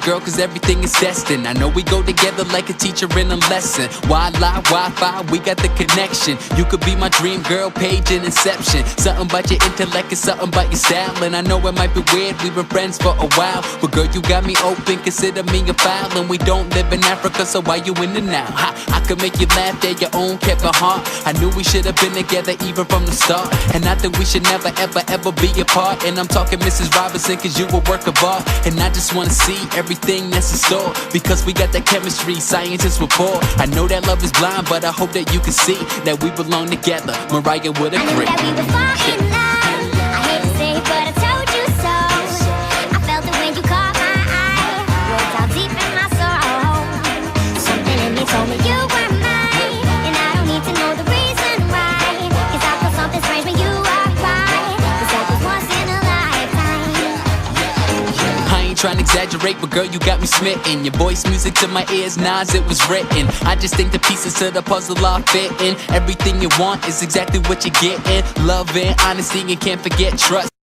girl, cause everything is destined. I know we go together like a teacher in a lesson. Why lie, Wi-Fi, we got the connection. You could be my dream girl, page in Inception. Something about your intellect and something about your style. And I know it might be weird, we've been friends for a while, but girl, you got me open, consider me a foul. And we don't live in Africa, so why you in the now? I could make you laugh at your own Kevin Hart. I knew we should have been together even from the start, and I think we should never ever ever be apart. And I'm talking Mrs. Robinson, cause you a work of art. And I just wanna see everything that's in store, because we got that chemistry, scientists report. I know that love is blind, but I hope that you can see that we belong together. Mariah would agree. I knew that we would fall in love. I hate to say it, but I told you so. I felt it when you caught my eye, rolled down deep in my soul. Something in me told me you were mine, and I don't need to know the reason why, cause I feel something strange when you walk by. Cause that was once in a lifetime. I ain't trying to exaggerate, but girl, you got me smitten. Your voice music to my ears, Nas, it was written. I just think the pieces to the puzzle are fitting. Everything you want is exactly what you're getting. Love and honesty, and can't forget trust.